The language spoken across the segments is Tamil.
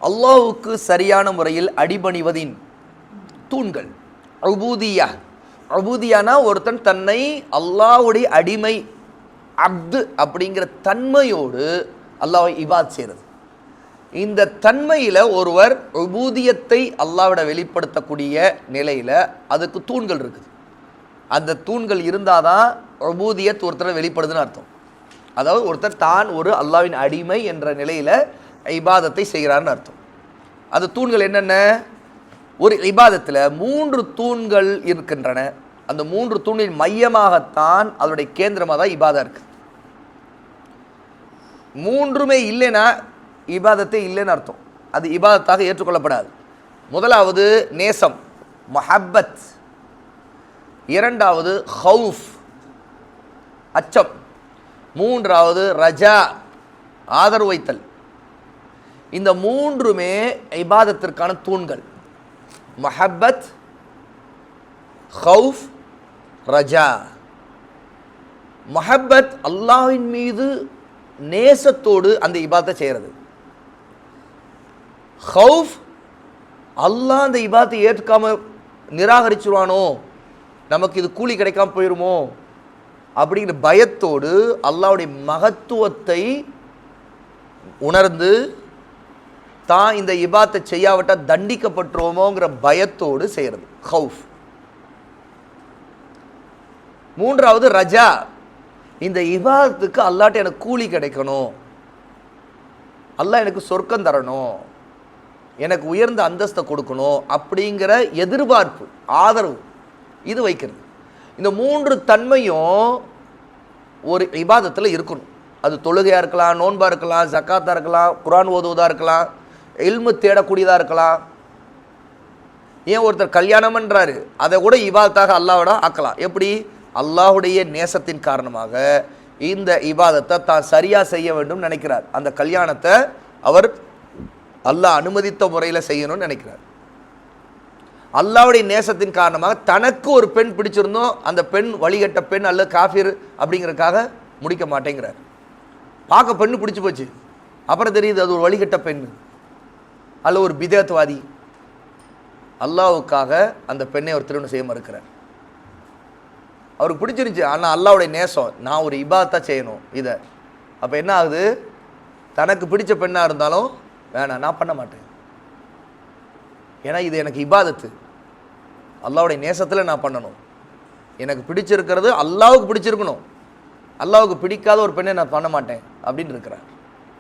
அல்லாஹ்வுக்கு சரியான முறையில் அடிபணிவதின் தூண்கள். உபூதியா, உபூதியானா ஒருத்தன் தன்னை அல்லாஹ்வுடைய அடிமை, அப்து அப்படிங்கிற தன்மையோடு அல்லாஹ்வை இபாத் செய்கிறது. இந்த தன்மையில் ஒருவர் உபூதியத்தை அல்லாஹ்விட வெளிப்படுத்தக்கூடிய நிலையில் அதுக்கு தூண்கள் இருக்குது. அந்த தூண்கள் இருந்தால் தான் உபூதியத் ஒருத்தரை வெளிப்படுதுன்னு அர்த்தம். அதாவது ஒருத்தர் தான் ஒரு அல்லாஹ்வின் அடிமை என்ற நிலையில் இபாதத்தை செய்கிறான்னு அர்த்தம். அந்த தூண்கள் என்னென்ன? ஒரு இபாதத்தில் 3 தூண்கள் இருக்கின்றன. அந்த 3 தூணின் மையமாகத்தான் அதனுடைய கேந்திரமாக தான் இபாதா இருக்குது. 3மே இல்லைன்னா இபாதத்தை இல்லைன்னு அர்த்தம். அது இபாதத்தாக ஏற்றுக்கொள்ளப்படாது. முதலாவது நேசம், மஹப்பத். இரண்டாவது ஹவுஃப், அச்சம். மூன்றாவது ரஜா, ஆதரவு வைத்தல். இந்த 3மே இபாதத்திற்கான தூண்கள். மஹப்பத், ஹவுஃப், ரஜா. மஹப்பத் அல்லாஹ்வின் மீது நேசத்தோடு அந்த இபாதத்தை செய்கிறது. ஹவுஃப், அல்லாஹ் அந்த இபாதத்தை ஏற்காம நிராகரிச்சுருவானோ, நமக்கு இது கூலி கிடைக்காம போயிடுமோ அப்படிங்கிற பயத்தோடு அல்லாஹ்வுடைய மகத்துவத்தை உணர்ந்து தான் இந்த இபாதத்தை செய்யாவிட்டால் தண்டிக்கப்பட்டுருவோமோங்கிற பயத்தோடு செய்கிறது ஹவுஃப். மூன்றாவது ரஜா, இந்த இபாதத்துக்கு அல்லாஹ்ட்ட எனக்கு கூலி கிடைக்கணும், அல்லாஹ் எனக்கு சொர்க்கம் தரணும், எனக்கு உயர்ந்த அந்தஸ்தை கொடுக்கணும் அப்படிங்கிற எதிர்பார்ப்பு, ஆதரவு, இது வைக்கிறது. இந்த 3 தன்மையும் ஒரு இபாதத்தில் இருக்கணும். அது தொழுகையாக இருக்கலாம், நோன்பாக இருக்கலாம், ஜக்காத்தாக இருக்கலாம், குர்ஆன் ஓதுவதாக இருக்கலாம், இல்மு தேடக்கூடியதாக இருக்கலாம். ஏன் ஒருத்தர் கல்யாணம் பண்ணுறாரு, அதை கூட இபாதத்தாக அல்லாஹ்விட ஆக்கலாம். எப்படி? அல்லாஹ்வுடைய நேசத்தின் காரணமாக இந்த இபாதத்தை தான் சரியாக செய்ய வேண்டும் நினைக்கிறார். அந்த கல்யாணத்தை அவர் அல்லாஹ் அனுமதித்த முறையில் செய்யணும்னு நினைக்கிறார். அல்லாஹ்வுடைய நேசத்தின் காரணமாக தனக்கு ஒரு பெண் பிடிச்சிருந்தோம், அந்த பெண் வழிகட்ட பெண் அல்லது காஃபிர் அப்படிங்கிறதுக்காக முடிக்க மாட்டேங்கிறார். பார்க்க பெண்ணு பிடிச்சி போச்சு, அப்புறம் தெரியுது அது ஒரு வழிகட்ட பெண் அல்ல ஒரு பிதத்வாதி. அல்லாஹ்வுக்காக அந்த பெண்ணை அவர் திருமணம் செய்ய மறுக்கிறார். அவருக்கு பிடிச்சிருந்துச்சு, ஆனால் அல்லாஹ்வுடைய நேசம், நான் ஒரு இபாதத்தா செய்யணும் இதை. அப்போ என்ன ஆகுது? தனக்கு பிடிச்ச பெண்ணாக இருந்தாலும் வேணாம், நான் பண்ண மாட்டேன், ஏன்னா இது எனக்கு இபாதத்து, அல்லாஹ்வுடைய நேசத்தில் நான் பண்ணணும், எனக்கு பிடிச்சிருக்கிறது அல்லாஹ்வுக்கு பிடிச்சிருக்கணும், அல்லாஹ்வுக்கு பிடிக்காத ஒரு பெண்ணை நான் பண்ண மாட்டேன் அப்படின்னு இருக்கிறார்.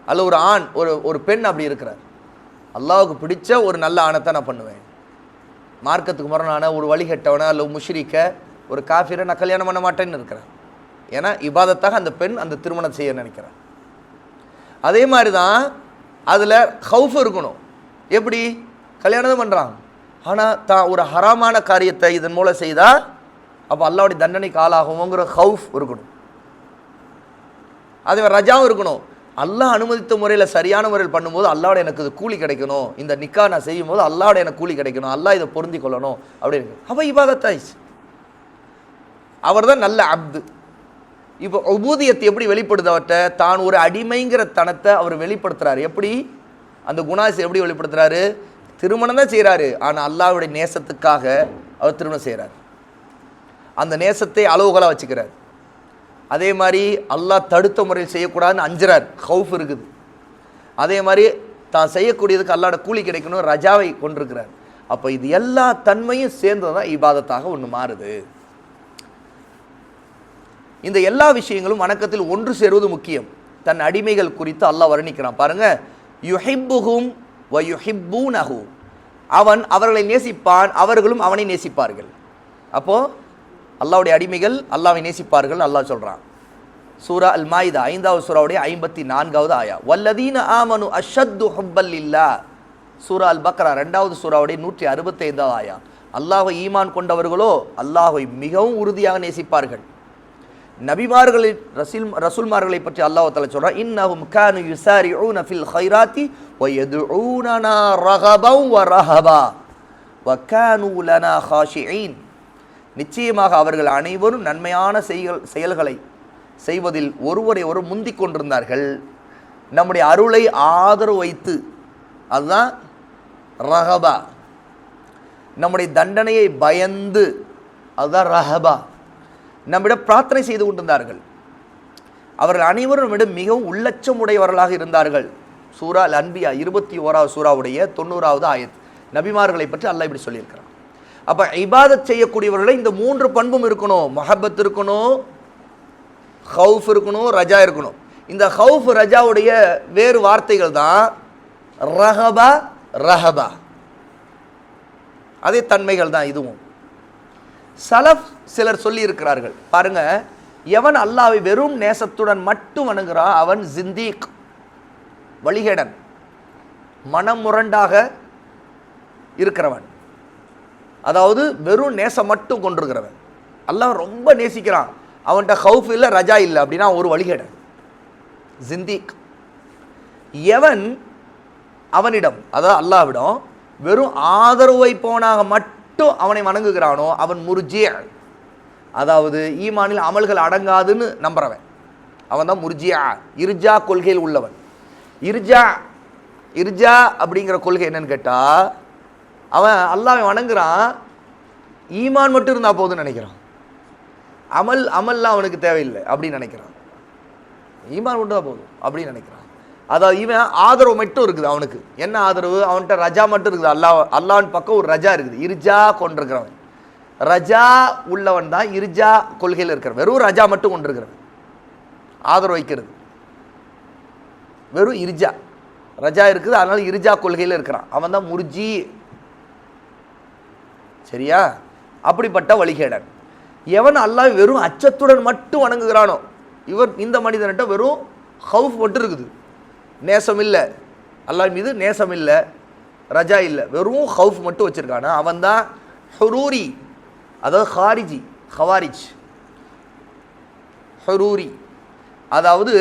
அல்ல ஒரு ஆண், ஒரு பெண் அப்படி இருக்கிறார், அல்லாஹ்வுக்கு பிடிச்ச ஒரு நல்ல ஆணைத்தை நான் பண்ணுவேன், மார்க்கத்துக்கு முரணான ஒரு வழிகட்டவனை அல்ல முஷ்ரிக்க ஒரு காஃபிரை நான் கல்யாணம் பண்ண மாட்டேன்னு இருக்கிறேன். ஏன்னா இபாதத்தாக அந்த பெண் அந்த திருமணம் செய்ய நினைக்கிறேன். அதே மாதிரி தான் அதில் ஹவுஃப் இருக்கணும். எப்படி? கல்யாணம் தான் பண்ணுறான், ஆனால் தான் ஒரு ஹராமான காரியத்தை இதன் மூலம் செய்தால் அப்போ அல்லாஹ்வுடைய தண்டனைக்கு ஆளாகுமோங்கிற ஹவுஃப் இருக்கணும். அதே மாதிரி ரஜாவும் இருக்கணும். அல்லாஹ் அனுமதித்த முறையில் சரியான முறையில் பண்ணும்போது அல்லாஹ்வோட எனக்கு இது கூலி கிடைக்கணும், இந்த நிக்கா நான் செய்யும் போது அல்லாஹ்வோட எனக்கு கூலி கிடைக்கணும், அல்லாஹ் இதை பொருந்தி கொள்ளணும் அப்படின்னு. அப்போ இபாதத்தாயிடுச்சு, அவர் தான் நல்ல அப்து. இப்போ உபூதியத்தை எப்படி வெளிப்படுது? அவர்கிட்ட தான் ஒரு அடிமைங்கிற தனத்தை அவர் வெளிப்படுத்துகிறார். எப்படி? அந்த குணாசி எப்படி வெளிப்படுத்துகிறாரு? திருமணம் தான் செய்கிறாரு, ஆனால் அல்லாஹ்வுடைய நேசத்துக்காக அவர் திருமணம் செய்கிறார். அந்த நேசத்தை அளவுகளாக வச்சுக்கிறார். அதே மாதிரி அல்லாஹ் தடுத்த முறையில் செய்யக்கூடாதுன்னு அஞ்சுறார், ஹவுஃப் இருக்குது. அதே மாதிரி தான் செய்யக்கூடியதுக்கு அல்லாஹ்வோட கூலி கிடைக்கணும், ரஜாவை கொண்டிருக்கிறார். அப்போ இது எல்லா தன்மையும் சேர்ந்து தான் இபாதத்தாக ஒன்று மாறுது. இந்த எல்லா விஷயங்களும் வணக்கத்தில் ஒன்று சேருவது முக்கியம். தன் அடிமைகள் குறித்து அல்லாஹ் வர்ணிக்கிறான் பாருங்க. யுஹிப்புஹும் வ யுஹிப்பூனஹு, அவன் அவர்களை நேசிப்பான், அவர்களும் அவனை நேசிப்பார்கள். அப்போது அல்லாஹ்வுடைய அடிமைகள் அல்லாஹ்வை நேசிப்பார்கள் அல்லாஹ் சொல்கிறான். சூரா அல் மாயிதா 5வது சூராவுடைய 54வது ஆயா. வல்லதீன ஆமனு அஷத்து ஹுப்பல்லில்லா, சூரா அல் பக்ரா 2வது சூராவுடைய 165வது ஆயா. அல்லாஹ்வை ஈமான் கொண்டவர்களோ அல்லாஹ்வை மிகவும் உறுதியாக நேசிப்பார்கள். நபிமார்களின் ரசூல்மார்களை பற்றி அல்லாஹ் தஆலா சொல்றான், இன்னஹும் கானு யுசாரிஊன ஃபில் கைராத்தி வ யதுஊனனா ரகபன் வ ரஹபா வ கானூ லனா காஷிஈன். நிச்சயமாக அவர்கள் அனைவரும் நன்மையான செயல்களை செய்வதில் ஒருவரை ஒரு முந்திக் கொண்டிருந்தார்கள், நம்முடைய அருளை ஆதரவு வைத்து அதுதான் ரஹபா. நம்முடைய தண்டனையை பயந்து, அதுதான் ரஹபா. நம்மிடம் பிரார்த்தனை செய்து கொண்டிருந்தார்கள். அவர்கள் அனைவரும் நம்மிடம் மிகவும் உள்ளச்சம் உடையவர்களாக இருந்தார்கள். சூரா அல் அன்பியா 21வது சூராவுடைய 90வது ஆயத். நபிமார்களை பற்றி அல்லாஹ் இப்படி சொல்லியிருக்கிறான். அப்போ இபாதத் செய்யக்கூடியவர்களை இந்த 3 பண்பும் இருக்கணும். மஹப்பத் இருக்கணும், ஹவுஃப் இருக்கணும், ரஜா இருக்கணும். இந்த ஹவுஃப் ரஜாவுடைய வேறு வார்த்தைகள் தான் ரஹபா, ரஹபா. அதே தன்மைகள் தான் இதுவும். சலஃப் சிலர் சொல்லி இருக்கிறார்கள் பாருங்க, எவன் அல்லாஹ்வை வெறும் நேசத்துடன் மட்டும் வணங்குறான் அவன் ஜிந்தீக், வழிகேடன், மனமுரண்டாக இருக்கிறவன். அதாவது வெறும் நேசம் மட்டும் கொண்டிருக்கிறவன். அல்லாஹ் ரொம்ப நேசிக்கிறான், அவன்கிட்ட ஹவுஃப் இல்லை, ரஜா இல்லை அப்படின்னா ஒரு வழிகேடன், ஜிந்தீக். எவன் அவனிடம், அதாவது அல்லாஹ்விடம் வெறும் ஆதரவு வைப்பவனாக மட்டும் அவனை வணங்குகிறானோ அவன் முர்ஜிஅ, அதாவது ஈமானில் அமல்கள் அடங்காதுன்னு நம்புறவன், அவன் தான் முர்ஜிஅ, இர்ஜா கொள்கையில் உள்ளவன். இர்ஜா அப்படிங்கிற கொள்கை என்னன்னு கேட்டால், அவன் அல்லாஹ்வை வணங்குறான், ஈமான் மட்டும் இருந்தால் போதும்னு நினைக்கிறான். அமல்லாம் அவனுக்கு தேவையில்லை அப்படின்னு நினைக்கிறான். ஈமான் மட்டும் தான் போதும் அப்படின்னு நினைக்கிறான். அதாவது இவன் ஆதரவு மட்டும் இருக்குது அவனுக்கு. என்ன ஆதரவு? அவன்கிட்ட ரஜா மட்டும் இருக்குது. அல்லாஹ்வின் பக்கம் ஒரு ரஜா இருக்குது. இர்ஜா கொண்டிருக்கிறவன், ரஜா உள்ளவன் தான் இர்ஜா கொள்கையில் இருக்கிறவன். வெறும் ரஜா மட்டும் கொண்டிருக்கிறவன், ஆதரவு வைக்கிறது வெறும் இர்ஜா, ரஜா இருக்குது, அதனால இர்ஜா கொள்கையில் இருக்கிறான், அவன் தான் முர்ஜி. சரியா? அப்படிப்பட்ட வழிகேடன். எவன் அல்லாஹ் வெறும் அச்சத்துடன் மட்டும் வணங்குகிறானோ, இந்த மனிதன்கிட்ட வெறும் ஹவுஃப் மட்டும் இருக்குது, நேசம் இல்லை, அல்லாஹ் மீது நேசம் இல்லை, ரஜா இல்லை, வெறும் ஹவுஃப் மட்டும் வச்சிருக்கானா அவன் தான் ஹுரூரி, அதாவது ஹாரிஜி, ஹவாரிஜ், ஹுரூரி. அதாவது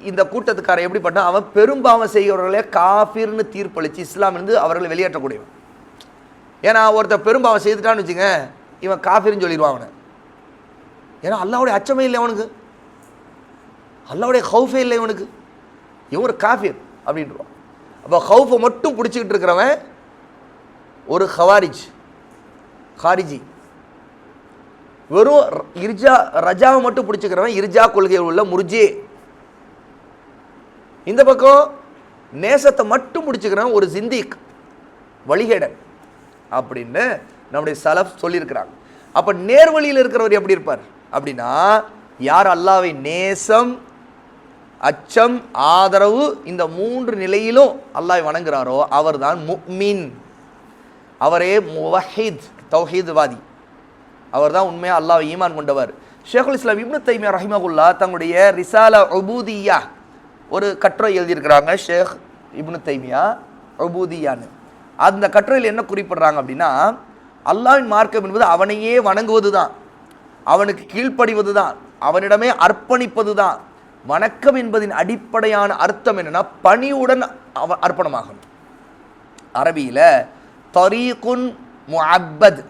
இந்த கூட்டத்துக்காரன் எப்படி பண்ணா, அவன் பெரும்பாவம் செய்கிறவர்களே காஃபிர்னு தீர்ப்பளித்து இஸ்லாமிலிருந்து அவர்களை வெளியேற்றக்கூடியவன். ஏன்னா ஒருத்தர் பெரும்பாவம் செய்துட்டான்னு வச்சுங்க, இவன் காஃபிர்னு சொல்லிடுவான் அவனை. ஏன்னா அல்லாஹ்வுடைய அச்சமே இல்லை அவனுக்கு, அல்லாஹ்வுடைய ஹவுஃபே இல்லை இவனுக்கு, இவன் ஒரு காஃபிர் அப்படின்றான். அப்போ ஹவுஃபை மட்டும் பிடிச்சிக்கிட்டு இருக்கிறவன் ஒரு ஹாரிஜி. வெறும் ரஜாவை மட்டும் பிடிச்சிக்கிறவன் இர்ஜா கொள்கையில் உள்ள முர்ஜி. இந்த பக்கம் நேசத்தை மட்டும் பிடிச்சிக்கிறவன் ஒரு ஜிந்தீக், வழிகேடன் அப்படின்னு நம்முடைய சலஃப் சொல்லியிருக்கிறாங்க. அப்போ நேர்வழியில் இருக்கிறவர் எப்படி இருப்பார் அப்படின்னா, யார் அல்லாஹ்வை நேசம், அச்சம், ஆதரவு, இந்த 3 நிலையிலும் அல்லாஹ்வை வணங்குறாரோ அவர் தான் முஃமின். அவரே முவஹித், தௌஹீத்வாதி. அவர் தான் உண்மையாக அல்லாஹ்வை ஈமான் கொண்டவர். ஷேகுல் இஸ்லாம் இப்னு தைமியா ரஹிமகுல்லா தங்களுடைய ரிசாலா உபூதியா ஒரு கட்டுரை எழுதியிருக்கிறாங்க. ஷேக் இப்னு தைமியா உபூதியான்னு. அந்த கட்டுரையில் என்ன குறிப்பிடுறாங்க அப்படின்னா, அல்லாஹ்வின் மார்க்கம் என்பது அவனையே வணங்குவது தான், அவனுக்கு கீழ்ப்படிவது தான், அவனிடமே அர்ப்பணிப்பது தான். வணக்கம் என்பதின் அடிப்படையான அர்த்தம் என்னன்னா, பணிவுடன் அர்ப்பணமாகணும். அரபியில் தரீகுன் முஅப்பத்,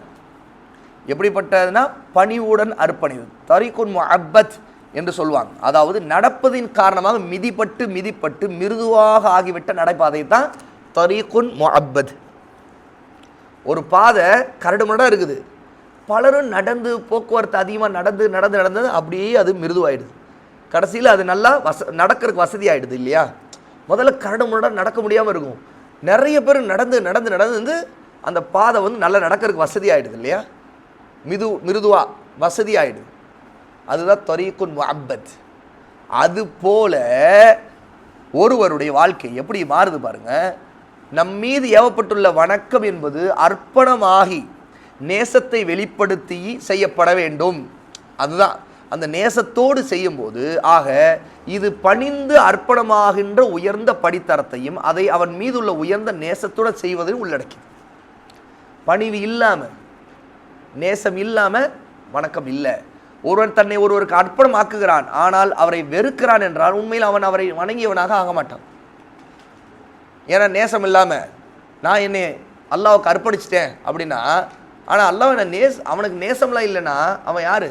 எப்படிப்பட்டதுன்னா பணிவுடன் அர்ப்பணிவது, தரீகுன் முஅப்பத் என்று சொல்லுவாங்க. அதாவது நடப்பதின் காரணமாக மிதிப்பட்டு மிருதுவாக ஆகிவிட்ட நடைபாதை தான் தரீகுன் முஅப்பத். ஒரு பாதை கரடுமுரடாக இருக்குது, பலரும் நடந்து, போக்குவரத்து அதிகமாக நடந்து அப்படியே அது மிருதுவாயிடுது. கடைசியில் அது நல்லா நடக்கிறதுக்கு வசதி ஆகிடுது இல்லையா? முதல்ல கரடுமுரடாக நடக்க முடியாமல் இருக்கும், நிறைய பேர் நடந்து அந்த பாதை நல்லா நடக்கிறதுக்கு வசதி ஆகிடுது இல்லையா? மிருதுவா வசதி ஆகிடுது. அதுதான் தரீகுன் முஅப்பத். அது போல ஒருவருடைய வாழ்க்கை எப்படி மாறுது பாருங்க. நம்மீது ஏவப்பட்டுள்ள வணக்கம் என்பது அர்ப்பணமாகி நேசத்தை வெளிப்படுத்தி செய்யப்பட வேண்டும். அதுதான் அந்த நேசத்தோடு செய்யும்போது, ஆக இது பணிந்து அர்ப்பணமாகின்ற உயர்ந்த படித்தரத்தையும் அதை அவன் மீதுள்ள உயர்ந்த நேசத்துடன் செய்வதையும் உள்ளடக்கி. பணிவு இல்லாமல், நேசம் இல்லாமல் வணக்கம் இல்லை. ஒருவன் தன்னை ஒருவருக்கு அர்ப்பணம் ஆக்குகிறான், ஆனால் அவரை வெறுக்கிறான் என்றால் உண்மையில் அவன் அவரை வணங்கியவனாக ஆக மாட்டான். ஏன்னா நேசம் இல்லாமல் நான் என்னை அல்லாஹ்வுக்கு அர்ப்பணிச்சிட்டேன் அப்படின்னா, ஆனால் அல்லாஹ் அவனுக்கு நேசம்லாம் இல்லைன்னா அவன் யார்?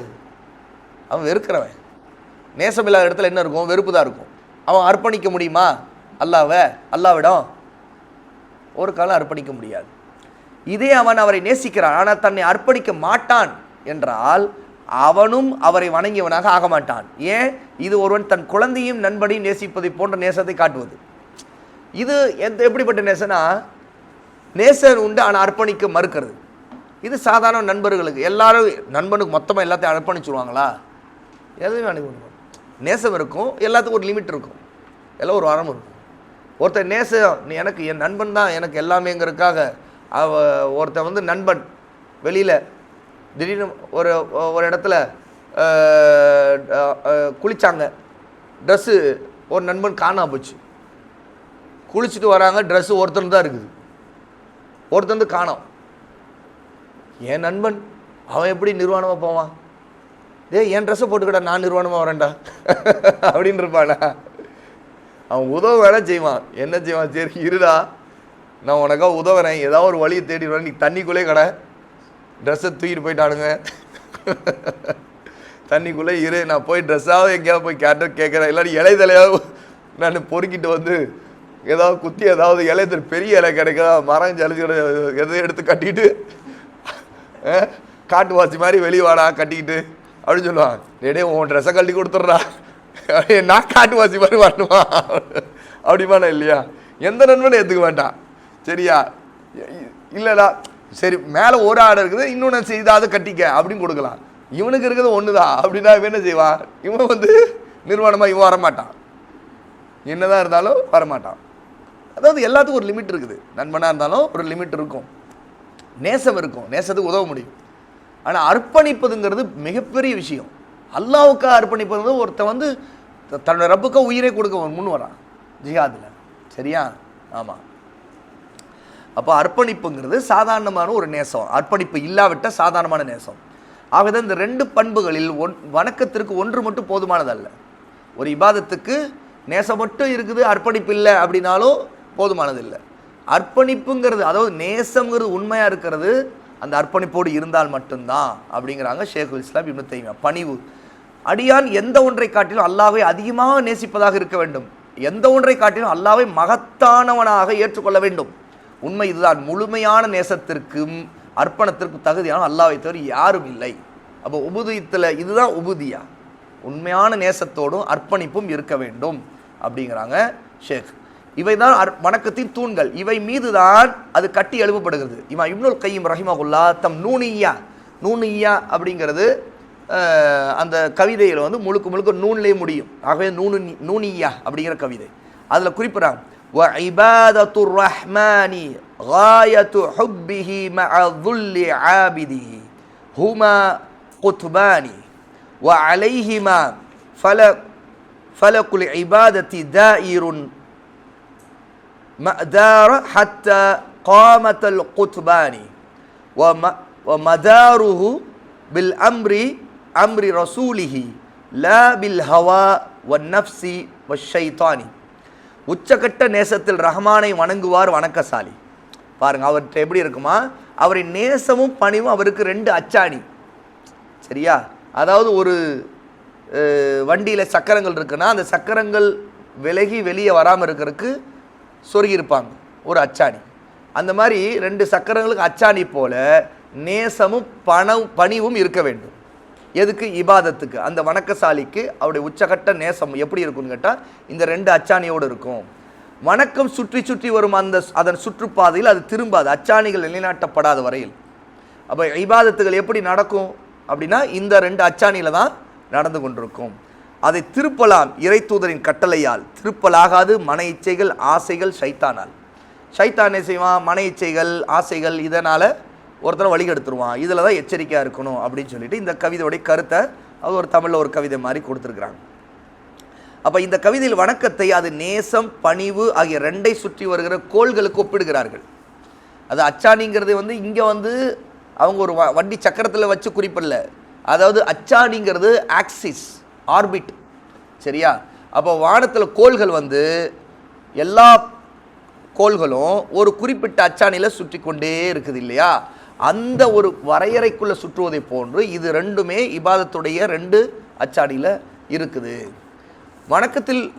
அவன் வெறுக்கிறவன். நேசம் இல்லாத இடத்துல என்ன இருக்கும்? வெறுப்பு தான் இருக்கும். அவன் அர்ப்பணிக்க முடியுமா அல்லாஹ்விடம்? ஒரு காலம் அர்ப்பணிக்க முடியாது. இதே அவன் அவரை நேசிக்கிறான், ஆனால் தன்னை அர்ப்பணிக்க மாட்டான் என்றால் அவனும் அவரை வணங்கியவனாக ஆக மாட்டான். ஏன்? இது ஒருவன் தன் குழந்தையும் நண்பனையும் நேசிப்பதை போன்ற நேசத்தை காட்டுவது. இது எப்படிப்பட்ட நேசனா, நேசன் உண்டு ஆனால் அர்ப்பணிக்க மறுக்கிறது. இது சாதாரண நண்பர்களுக்கு, எல்லாரும் நண்பனுக்கு மொத்தமாக எல்லாத்தையும் அர்ப்பணிச்சுடுவாங்களா? எதுவுமே அனுப்பணும். நேசம் இருக்கும், எல்லாத்துக்கும் ஒரு லிமிட் இருக்கும், எல்லாம் ஒரு வாரம் இருக்கும். ஒருத்தர் நேசம், எனக்கு என் நண்பன் தான் எனக்கு எல்லாமேங்கிறதுக்காக ஒருத்தன் வந்து நண்பன் வெளியில் திடீர்னு ஒரு இடத்துல குளித்தாங்க, ட்ரெஸ்ஸு ஒரு நண்பன் காணாம போச்சு. குளிச்சுட்டு வராங்க, ட்ரெஸ்ஸு ஒருத்தன் தான் இருக்குது, ஒருத்தன் வந்து காணோம். என் நண்பன் அவன் எப்படி நிர்வாணமாக போவான்? என் ட்ரெஸ்ஸை போட்டுக்கிட்டா நான் நிர்வாணமாக வரேன்டா அப்படின்னு இருப்பானா? அவன் உதவ வேணா செய்வான். என்ன செய்வான்? சரி இருடா, நான் உனக்காக உதவுறேன், ஏதாவது ஒரு வழியை தேடிடுவேன், நீ தண்ணிக்குள்ளே கடை ட்ரெஸ்ஸை தூக்கிட்டு போயிட்டானுங்க, தண்ணிக்குள்ளே இரு, நான் போய் ட்ரெஸ்ஸாவது எங்கேயாவது போய் கேட்குறேன், இல்லாட்டி இலைதலையாவது நான் பொறுக்கிட்டு வந்து ஏதாவது குத்தி ஏதாவது இலைய பெரிய இலை கிடைக்காத மரம் ஜலிச்சு எதை எடுத்து கட்டிட்டு காட்டுவாசி மாதிரி வெளியே வாடா கட்டிக்கிட்டு அப்படின்னு சொல்லுவான். டேடே உன் ட்ரெஸ்ஸை கட்டி கொடுத்துட்றா, நான் காட்டுவாசி மாதிரி வரணுமா அப்படிமானா? இல்லையா? எந்த நண்பனும் ஏற்றுக்க வேண்டாம். சரியா? இல்லைடா சரி மேலே ஒரு ஆடை இருக்குது, இன்னொன்று செய்தாது கட்டிக்க அப்படின்னு கொடுக்கலாம். இவனுக்கு இருக்கிறது ஒன்று தான் அப்படின்னா இவன் என்ன செய்வான்? இவன் வந்து நிர்வாணமாக இவன் வரமாட்டான், என்னதான் இருந்தாலும் வரமாட்டான். அதாவது எல்லாத்துக்கும் ஒரு லிமிட் இருக்குது. நண்பனாக இருந்தாலும் ஒரு லிமிட் இருக்கும், நேசம் இருக்கும், நேசத்துக்கு உதவ முடியும். ஆனால் அர்ப்பணிப்பதுங்கிறது மிகப்பெரிய விஷயம். அல்லாவுக்காக அர்ப்பணிப்பது, ஒருத்தன் வந்து தன்னோட ரப்புக்காக உயிரை கொடுக்க முன் வரான் ஜிஹாதில். சரியா? ஆமாம். அப்போ அர்ப்பணிப்புங்கிறது சாதாரணமான ஒரு நேசம், அர்ப்பணிப்பு இல்லாவிட்ட சாதாரணமான நேசம். ஆகவே இந்த ரெண்டு பண்புகளில் வணக்கத்திற்கு ஒன்று மட்டும் போதுமானதல்ல. ஒரு இபாதத்துக்கு நேசம் மட்டும் இருக்குது, அர்ப்பணிப்பு இல்லை அப்படின்னாலும் போதுமானது இல்லை. அர்ப்பணிப்புங்கிறது, அதாவது நேசங்கிறது உண்மையாக இருக்கிறது அந்த அர்ப்பணிப்போடு இருந்தால் மட்டும்தான் அப்படிங்கிறாங்க ஷேகுல் இஸ்லாம் இப்னு தைமியா. பணிவு, அடியான் எந்த ஒன்றை காட்டிலும் அல்லாஹ்வை அதிகமாக நேசிப்பதாக இருக்க வேண்டும், எந்த ஒன்றை காட்டிலும் அல்லாஹ்வை மகத்தானவனாக ஏற்றுக்கொள்ள வேண்டும். உண்மை இதுதான். முழுமையான நேசத்திற்கும் அர்ப்பணத்திற்கும் தகுதியான அல்லாஹ்வை தவிர யாரும் இல்லை. அப்போ உபுதியத்தில் இதுதான் உபுதியா, உண்மையான நேசத்தோடும் அர்ப்பணிப்பும் இருக்க வேண்டும் அப்படிங்கிறாங்க ஷேக். இவைதான் வணக்கத்தின் தூண்கள். இவை மீது தான் அது கட்டி எழுப்பப்படுகிறது. இமாம் இப்னுல் கையிம் ரஹிமஹுல்லா தம் நூனியா அப்படிங்கிறது அந்த கவிதையில் வந்து முழுக்க முழுக்க நூன்லேயே முடியும். ஆகவே நூனியா அப்படிங்கிற கவிதை அதில் குறிப்பிட்றாங்க, وَعِبَادَةُ الرَّحْمَنِ غَايَةُ حُبِّهِ مَعَ ذُلِّ عَابِدِهِ هُمَا قُطْبَانِ وَعَلَيْهِمَا فَلَكُ الْعِبَادَةِ دَائِرٌ مَأْدَارَ حَتَّى قَامَةَ الْقُطْبَانِ وَمَدَارُهُ بِالْأَمْرِ أَمْرِ رَسُولِهِ لَا بِالْهَوَى وَالنَّفْسِ وَالشَّيْطَانِ. உச்சக்கட்ட நேசத்தில் ரஹ்மானை வணங்குவார் வணக்கசாலி. பாருங்க, அவர்கிட்ட எப்படி இருக்குமா? அவரின் நேசமும் பணிவும் அவருக்கு ரெண்டு அச்சாணி. சரியா? அதாவது ஒரு வண்டியில் சக்கரங்கள் இருக்குன்னா அந்த சக்கரங்கள் விலகி வெளியே வராமல் இருக்கிறதுக்கு சொருகி இருப்பாங்க ஒரு அச்சாணி. அந்த மாதிரி ரெண்டு சக்கரங்களுக்கு அச்சாணி போல நேசமும் பணிவும் இருக்க வேண்டும். எதுக்கு? இபாதத்துக்கு. அந்த வணக்கசாலிக்கு அவருடைய உச்சகட்ட நேசம் எப்படி இருக்கும்னு கேட்டால் இந்த ரெண்டு அச்சாணியோடு இருக்கும். வணக்கம் சுற்றி சுற்றி வரும் அதன் சுற்றுப்பாதையில் அது திரும்பாது, அச்சாணிகள் நிலைநாட்டப்படாத வரையில். அப்போ இபாதத்துகள் எப்படி நடக்கும் அப்படின்னா இந்த ரெண்டு அச்சாணியில் தான் நடந்து கொண்டிருக்கும். அதை திருப்பலாம் இறை தூதரின் கட்டளையால், திருப்பலாகாது மன இச்சைகள் ஆசைகள் ஷைத்தானால். ஷைத்தான் என்ன செய்வான்? மன இச்சைகள் ஆசைகள் இதனால் ஒருத்தரை வழிகெடுத்துருவான். இதில் தான் எச்சரிக்கையாக இருக்கணும் அப்படின்னு சொல்லிட்டு இந்த கவிதையோடைய கருத்தை அது ஒரு தமிழில் ஒரு கவிதை மாதிரி கொடுத்துருக்குறாங்க. அப்போ இந்த கவிதையில் வணக்கத்தை அது நேசம் பணிவு ஆகிய ரெண்டை சுற்றி வருகிற கோள்களுக்கு ஒப்பிடுகிறார்கள். அது அச்சாணிங்கிறது வந்து இங்கே வந்து அவங்க ஒரு வண்டி சக்கரத்தில் வச்சு குறிப்பிடல. அதாவது அச்சாணிங்கிறது ஆக்சிஸ், ஆர்பிட். சரியா? அப்போ வானத்தில் கோள்கள் வந்து எல்லா கோள்களும் ஒரு குறிப்பிட்ட அச்சாணியில் சுற்றி கொண்டே இருக்குது இல்லையா? அந்த ஒரு வரையறைக்குள்ளே சுற்றுவதை போன்று இது ரெண்டுமே இபாதத்துடைய ரெண்டு அச்சாணியில் இருக்குது.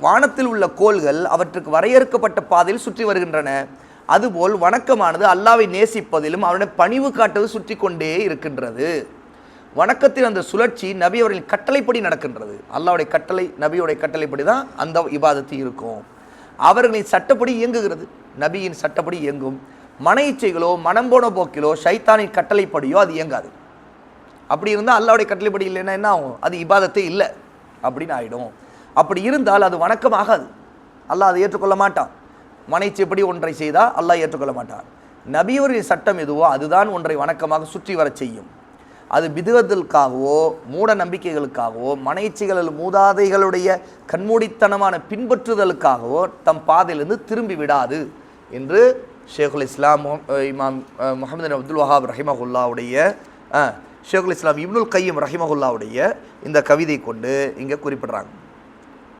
வானத்தில் உள்ள கோள்கள் அவற்றுக்கு வரையறுக்கப்பட்ட பாதையில் சுற்றி வருகின்றன. அதுபோல் வணக்கமானது அல்லாவை நேசிப்பதிலும் அவருடைய பணிவு காட்டுவது சுற்றி கொண்டே இருக்கின்றது. வணக்கத்தின் அந்த சுழற்சி நபி அவர்களின் கட்டளைப்படி நடக்கின்றது. அல்லாவுடைய கட்டளை, நபியுடைய கட்டளைப்படி தான் அந்த இபாதத்து இருக்கும். அவர்களின் சட்டப்படி இயங்குகிறது, நபியின் சட்டப்படி இயங்கும். மன இச்சைகளோ மனம் போன போக்கிலோ ஷைத்தானின் கட்டளைப்படியோ அது இயங்காது. அப்படி இருந்தால் அல்லாவுடைய கட்டளைப்படி இல்லைன்னா என்ன ஆகும்? அது இபாதத்தே இல்லை அப்படின்னு ஆகிடும். அப்படி இருந்தால் அது வணக்கம் ஆகாது. அல்லாஹ் அதை ஏற்றுக்கொள்ள மாட்டான். மன இச்சைப்படி ஒன்றை செய்தால் அல்லாஹ் ஏற்றுக்கொள்ள மாட்டான். நபியோரின் சட்டம் எதுவோ அதுதான் ஒன்றை வணக்கமாக சுற்றி வர செய்யும். அது பிதுவதற்காகவோ மூட நம்பிக்கைகளுக்காகவோ மன இச்சைகளில் மூதாதைகளுடைய கண்மூடித்தனமான பின்பற்றுதலுக்காகவோ தம் பாதையிலிருந்து திரும்பி விடாது என்று ஷேகுல் இஸ்லாம் இமாம் முஹம்மது அப்துல் வஹாப் ரஹிமஹுல்லாவுடைய ஷேகுல் இஸ்லாம் இப்னுல் கையம் ரஹிமஹுல்லாவுடைய இந்த கவிதை கொண்டு இங்கே குறிப்பிடுறாங்க.